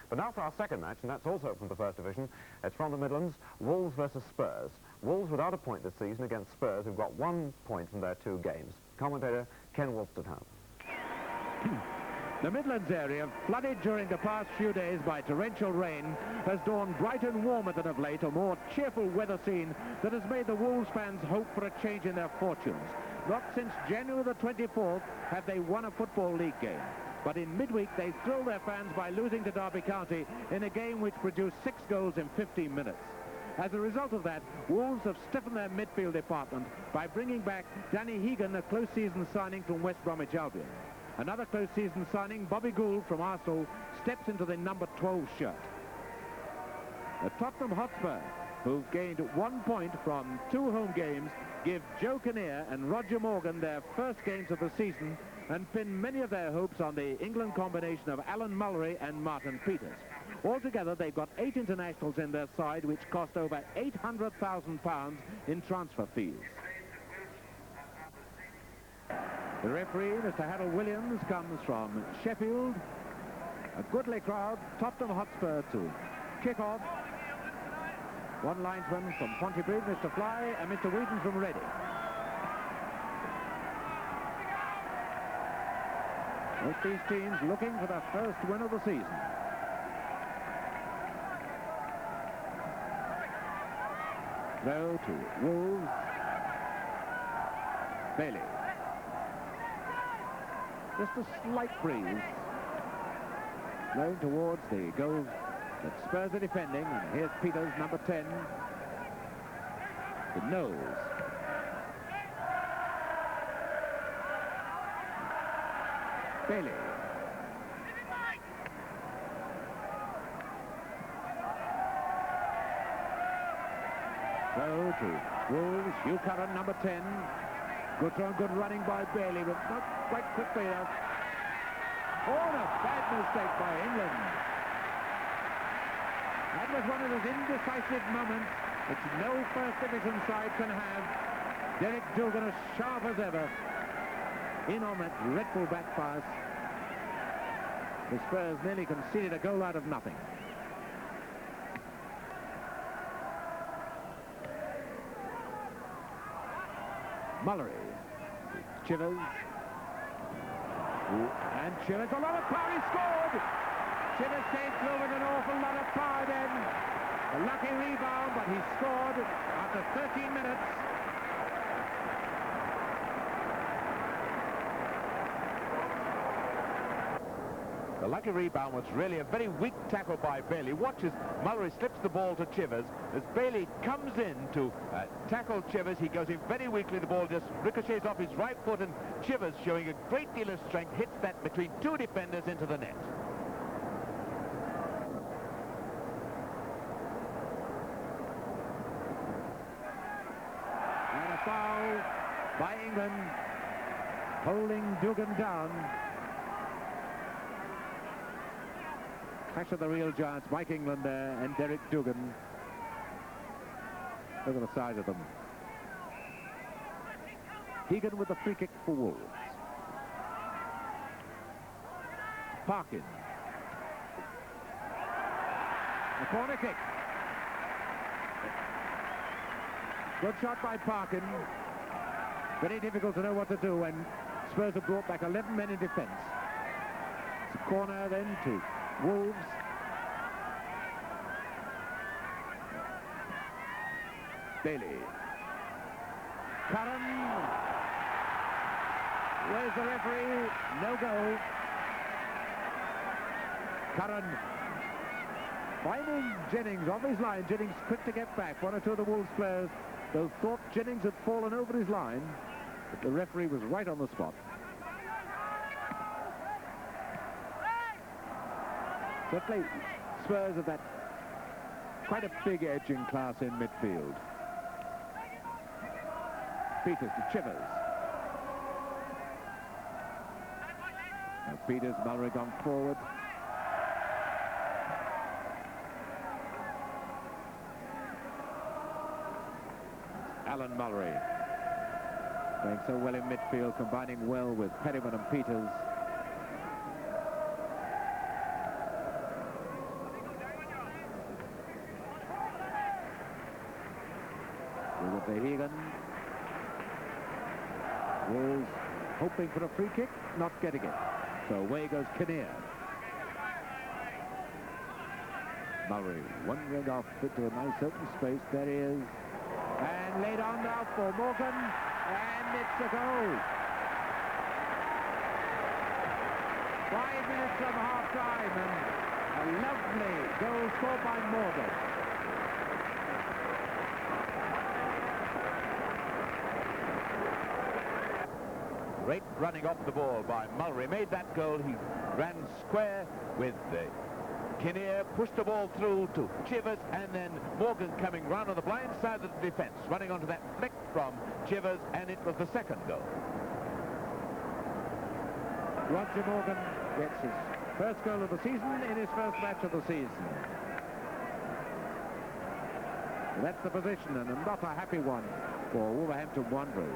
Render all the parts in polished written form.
But now for our second match, and that's also from the First Division. It's from the Midlands, Wolves versus Spurs. Wolves without a point this season against Spurs, who've got 1 point from their 2 games. Commentator Ken Wolstenham. The Midlands area, flooded during the past few days by torrential rain, has dawned bright and warmer than of late, a more cheerful weather scene that has made the Wolves fans hope for a change in their fortunes. Not since January the 24th have they won a Football League game. But in midweek, they thrilled their fans by losing to Derby County in a game which produced 6 goals in 15 minutes. As a result of that, Wolves have stiffened their midfield department by bringing back Danny Hegan, a close-season signing from West Bromwich Albion. Another close-season signing, Bobby Gould from Arsenal, steps into the number 12 shirt. The Tottenham Hotspur, who've gained 1 point from 2 home games, give Joe Kinnear and Roger Morgan their first games of the season and pin many of their hopes on the England combination of Alan Mullery and Martin Peters. Altogether, they've got 8 internationals in their side, which cost over £800,000 in transfer fees. The referee, Mr. Harold Williams, comes from Sheffield. A goodly crowd, Tottenham Hotspur to kick off. One linesman from Pontypridd, Mr. Fly, and Mr. Wheaton from Reading. Both these teams looking for their first win of the season. Throw to Wolves. Bailey. Just a slight breeze. Blown towards the goal that Spurs are defending. And here's Peters, number 10. The nose. Bailey. Throw to Wolves. Hugh Curran, number 10. Good throw, good running by Bailey, but not quite quickly enough. Oh, and a bad mistake by England. That was one of those indecisive moments which no First Division side can have. Derek Dugan as sharp as ever. In on that dreadful back pass. The Spurs nearly conceded a goal out of nothing. Mullery. Chivers. And Chivers, a lot of power, he scored! Chivers came through with an awful lot of power then. A lucky rebound, but he scored after 13 minutes. The lucky rebound was really a very weak tackle by Bailey. Watch as Mullery slips the ball to Chivers. As Bailey comes in to tackle Chivers, he goes in very weakly. The ball just ricochets off his right foot, and Chivers, showing a great deal of strength, hits that between 2 defenders into the net. And a foul by England, holding Dugan down. Clash of the real giants, Mike England there and Derek Dugan. Look at the size of them. Hegan with the free kick for Wolves. Parkin. A corner kick. Good shot by Parkin. Very difficult to know what to do when Spurs have brought back 11 men in defence. It's a corner then to Wolves. Bailey. Curran. Where's the referee? No goal. Curran finding Jennings off his line. Jennings quick to get back. 1 or 2 of the Wolves players, though, thought Jennings had fallen over his line, but the referee was right on the spot. Certainly, Spurs have that quite a big edge in class in midfield. Peters to Chivers. Now Peters, Mullery gone forward. Alan Mullery playing so well in midfield, combining well with Perryman and Peters. Give it to Hegan. Wolves hoping for a free kick, not getting it. So away goes Kinnear. Mullery wandering off into a nice open space. There he is. And laid on now for Morgan. And it's a goal. 5 minutes from half-time, and a lovely goal scored by Morgan. Great running off the ball by Mullery. Made that goal. He ran square with Kinnear, pushed the ball through to Chivers, and then Morgan coming round on the blind side of the defence, running onto that flick from Chivers, and it was the second goal. Roger Morgan gets his first goal of the season in his first match of the season. That's the position, and not a happy one for Wolverhampton Wanderers.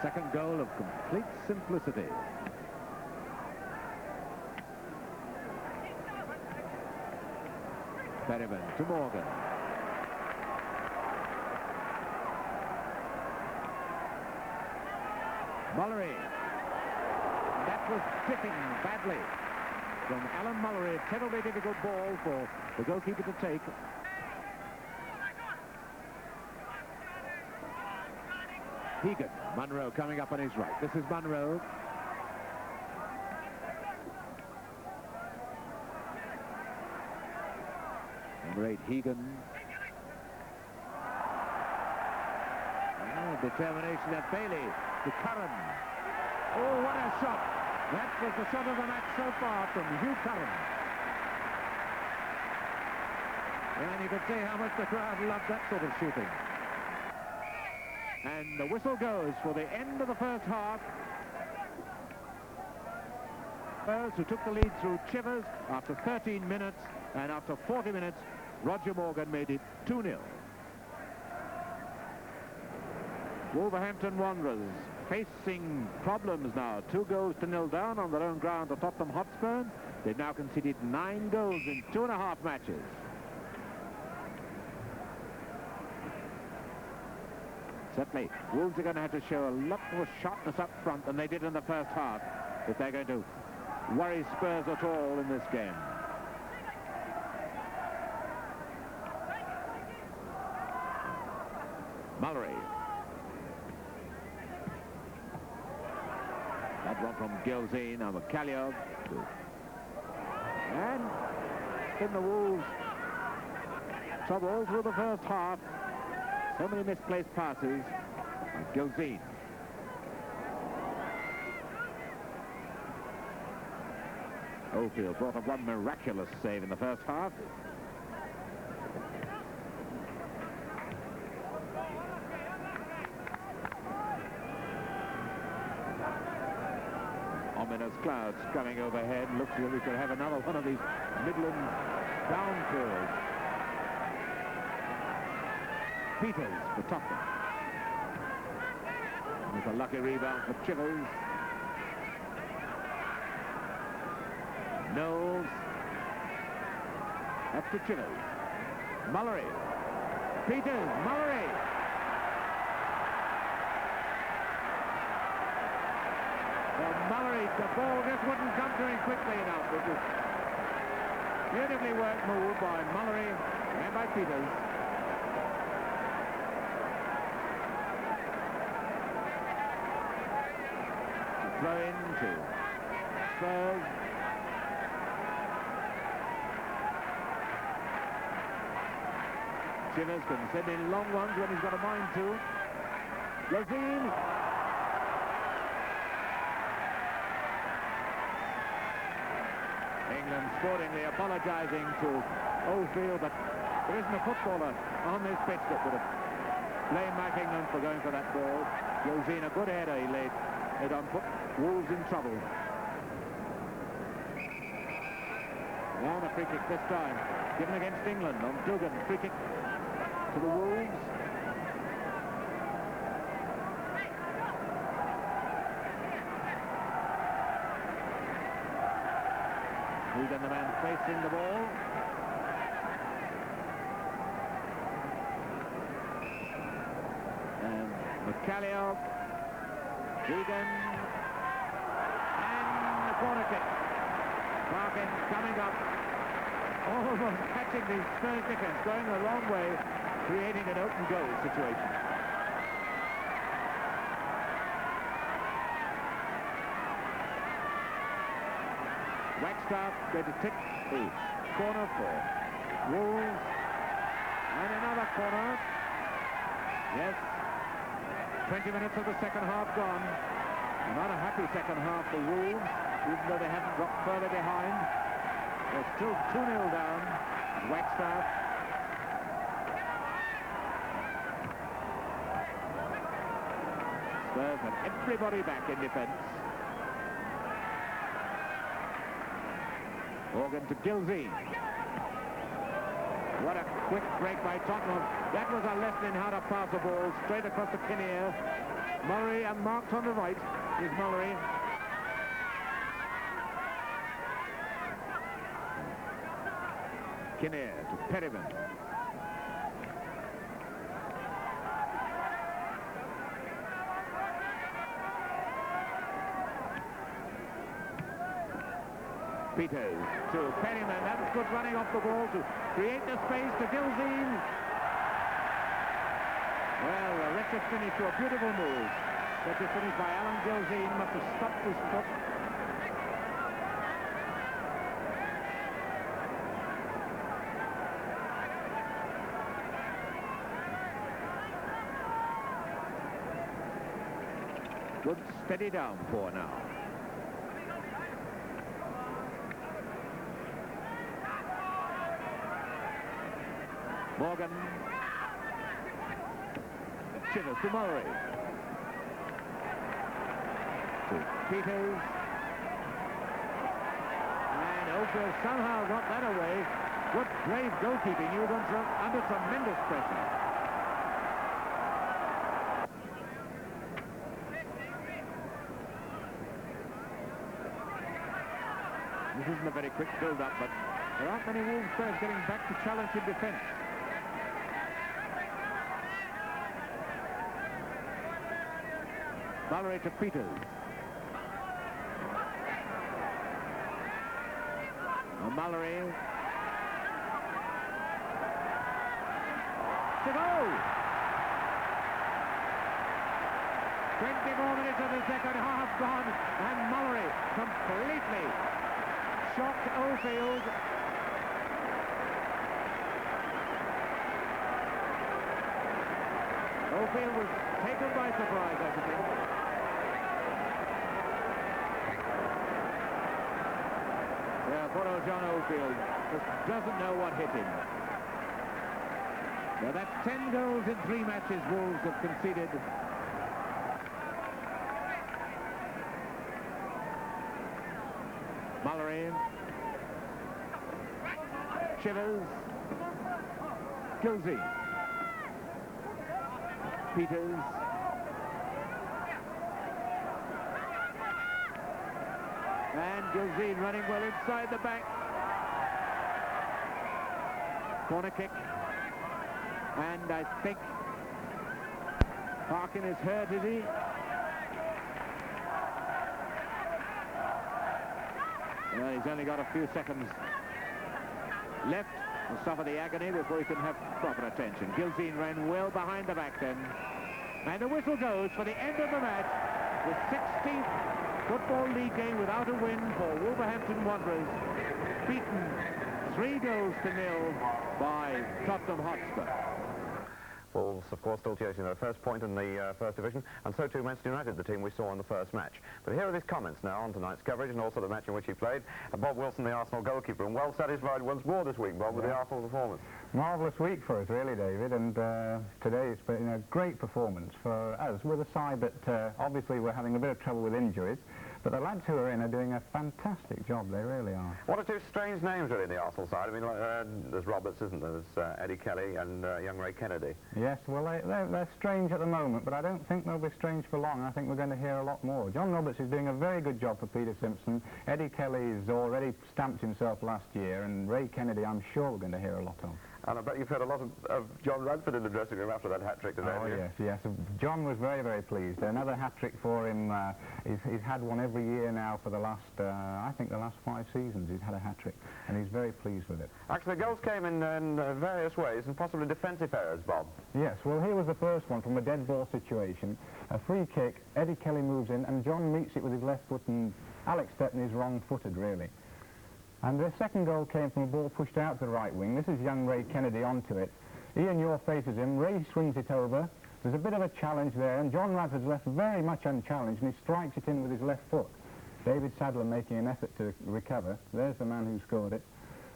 Second goal of complete simplicity. Perryman to Morgan. Mullery. That was tipping badly from Alan Mullery. A terribly difficult ball for the goalkeeper to take. Hegan. Munro coming up on his right. This is Munro. Number 8, Hegan. Determination of Bailey to Curran. Oh, what a shot! That was the shot of the match so far from Hugh Curran. And you could see how much the crowd loved that sort of shooting. And the whistle goes for the end of the first half. Spurs, who took the lead through Chivers after 13 minutes, and after 40 minutes, Roger Morgan made it 2-0. Wolverhampton Wanderers facing problems now. 2-0 down on their own ground to Tottenham Hotspur. They've now conceded 9 goals in 2.5 matches. Certainly, Wolves are going to have to show a lot more sharpness up front than they did in the first half if they're going to worry Spurs at all in this game. Mullery. That one from Gilzine, now McCalliog. And in the Wolves trouble through the first half. So many misplaced passes by Gilzine. Oldfield brought up one miraculous save in the first half. Ominous clouds coming overhead. Looks as if we could have another one of these Midland downpours. Peters for Tottenham. With a lucky rebound for Chivers. Knowles. Up to Chivers. Mullery. Peters. Mullery. Well, Mullery, the ball just wouldn't come to him quickly enough. It was beautifully worked move by Mullery and by Peters. Throw in to Spurs. Chivers can send in long ones when he's got a mind to. Gilzine. England sportingly apologising to Oldfield, but there isn't a footballer on this pitch that would have blamed Mac England for going for that ball. Gilzine, a good header he laid it on, put Wolves in trouble. And a free kick this time, given against England on Dugan. Free kick to the Wolves. Egan, the man facing the ball. And McCalliope, Egan, and the corner kick. Parkin coming up, almost catching the Spurs defense, going the wrong way, creating an open goal situation. Wagstaff going to tick the corner for Wolves. And another corner. Yes. 20 minutes of the second half gone. Not a happy second half for Wolves, even though they haven't got further behind. They're still 2-0 down. Wagstaff. Spurs have everybody back in defence. Morgan to Gilzine. What a quick break by Tottenham. That was a lesson in how to pass the ball straight across the Kinnear. Murray, and marked on the right is Murray. Kinnear to Perryman. Peters to Perryman. That was good running off the ball to create the space to Gilzine. Well, a wretched finish to a beautiful move. Such a finish by Alan Gilzine. Must have stopped his foot. Good steady downpour now. Morgan. Chivers to Murray. To Peters. And Oakville somehow got that away. Good, brave goalkeeping. He was under tremendous pressure. This isn't a very quick build-up, but there aren't many Wolves players getting back to challenge in defence. Mallory to Peters. Mallory. To go! 20 more minutes of the second half gone, and Mallory completely shocked Oldfield. Oldfield was taken by surprise, I think. Yeah, poor old John Oldfield just doesn't know what hit him. Now that's 10 goals in 3 matches Wolves have conceded. Mallory. Chivers. Gilzine. Peters. And Gilzine running well inside the back. Corner kick. And I think Parkin is hurt, is he? Well, he's only got a few seconds left to suffer the agony before he can have proper attention. Gilzine ran well behind the back then. And the whistle goes for the end of the match. The 16th Football League game without a win for Wolverhampton Wanderers. Beaten 3-0 by Tottenham Hotspur. Wolves, of course, still chasing their first point in the First Division, and so too Manchester United, the team we saw in the first match. But here are his comments now on tonight's coverage and also the match in which he played. Bob Wilson, the Arsenal goalkeeper, and well satisfied once more this week, Bob, with the Arsenal performance. Marvellous week for us, really, David, and today it's been a great performance for us with a side that obviously we're having a bit of trouble with injuries, But the lads who are in are doing a fantastic job, they really are. What are two strange names really in the Arsenal side? I mean, there's Roberts, isn't there? There's Eddie Kelly and young Ray Kennedy. Yes, well, they're strange at the moment, but I don't think they'll be strange for long. I think we're going to hear a lot more. John Roberts is doing a very good job for Peter Simpson. Eddie Kelly's already stamped himself last year, and Ray Kennedy I'm sure we're going to hear a lot of. And I bet you've heard a lot of John Radford in the dressing room after that hat-trick today. Oh, yes. John was very, very pleased. Another hat-trick for him. He's had one every year now for the last, I think the last 5 seasons he's had a hat-trick, and he's very pleased with it. Actually, the goals came in various ways, and possibly defensive errors, Bob. Yes, well, here was the first one from a dead ball situation. A free kick, Eddie Kelly moves in, and John meets it with his left foot, and Alex Stepney is wrong-footed, really. And the second goal came from a ball pushed out to the right wing. This is young Ray Kennedy onto it. Ian Yor faces him. Ray swings it over. There's a bit of a challenge there, and John Radford's left very much unchallenged, and he strikes it in with his left foot. David Sadler making an effort to recover. There's the man who scored it.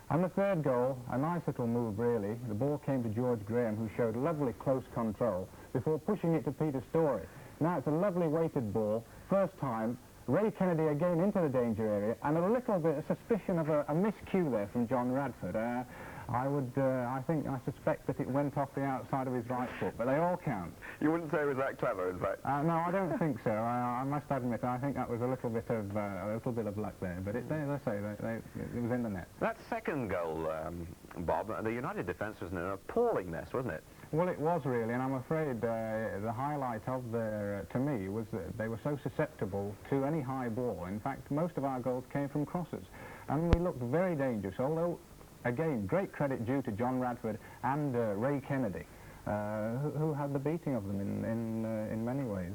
And the third goal, a nice little move, really. The ball came to George Graham, who showed lovely close control before pushing it to Peter Storey. Now it's a lovely weighted ball. First time. Ray Kennedy again into the danger area, and a little bit of suspicion of a miscue there from John Radford. I suspect that it went off the outside of his right foot, but they all count. You wouldn't say it was that clever, in fact? No, I don't think so. I must admit, I think that was a little bit of luck there, but it was in the net. That second goal, Bob, the United defence was in an appalling mess, wasn't it? Well, it was really, and I'm afraid the highlight of their, to me, was that they were so susceptible to any high ball. In fact, most of our goals came from crosses, and we looked very dangerous, although, again, great credit due to John Radford and Ray Kennedy, who had the beating of them in many ways.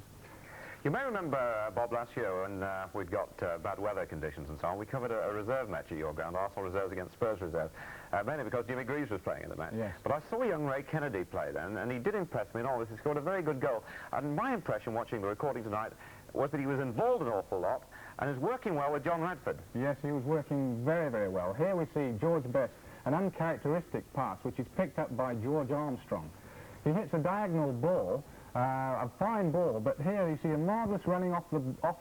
You may remember, Bob, last year when we'd got bad weather conditions and so on, we covered a reserve match at your ground, Arsenal reserves against Spurs reserves, mainly because Jimmy Greaves was playing in the match. Yes. But I saw young Ray Kennedy play then, and he did impress me in all this. He scored a very good goal. And my impression watching the recording tonight was that he was involved an awful lot and is working well with John Radford. Yes, he was working very, very well. Here we see George Best, an uncharacteristic pass, which is picked up by George Armstrong. He hits a diagonal ball, a fine ball, but here you see a marvellous running off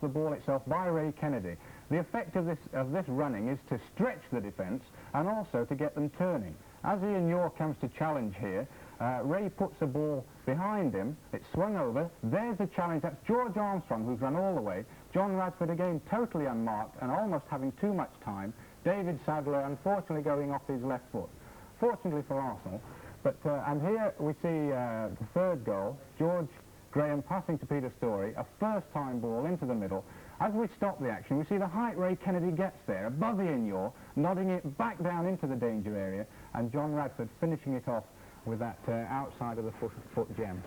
the ball itself by Ray Kennedy. The effect of this running is to stretch the defence and also to get them turning. As Ian Yor comes to challenge here, Ray puts the ball behind him, it's swung over, there's the challenge, that's George Armstrong who's run all the way, John Radford again totally unmarked and almost having too much time, David Sadler unfortunately going off his left foot. Fortunately for Arsenal, but, and here we see the third goal, George Graham passing to Peter Storey, a first-time ball into the middle. As we stop the action, we see the height Ray Kennedy gets there, above Ian Yor, nodding it back down into the danger area, and John Radford finishing it off with that outside of the foot gem.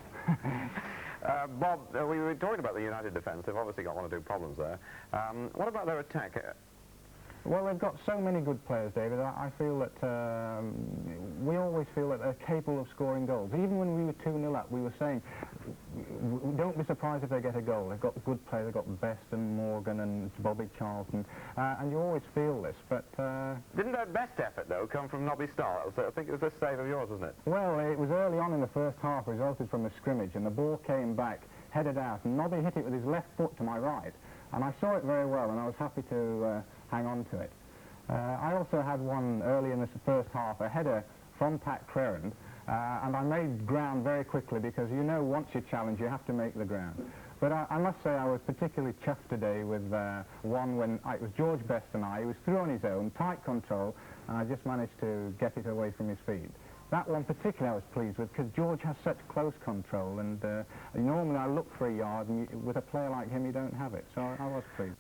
Bob, we were talking about the United defence. They've obviously got one or two problems there. What about their attack? Well, they've got so many good players, David. I feel that we always feel that they're capable of scoring goals. Even when we were 2-0 up, we were saying, don't be surprised if they get a goal. They've got good players. They've got Best and Morgan and Bobby Charlton, and you always feel this. But didn't their best effort, though, come from Nobby Starr? I think it was this save of yours, wasn't it? Well, it was early on in the first half, resulted from a scrimmage, and the ball came back, headed out, and Nobby hit it with his left foot to my right. And I saw it very well, and I was happy to hang on to it. I also had one early in the first half, a header from Pat Crerand, and I made ground very quickly because, you know, once you challenge, you have to make the ground. But I must say I was particularly chuffed today with one when it was George Best and he was through on his own, tight control, and I just managed to get it away from his feet. That one particularly I was pleased with because George has such close control, and normally I look for a yard, and with a player like him you don't have it, so I was pleased.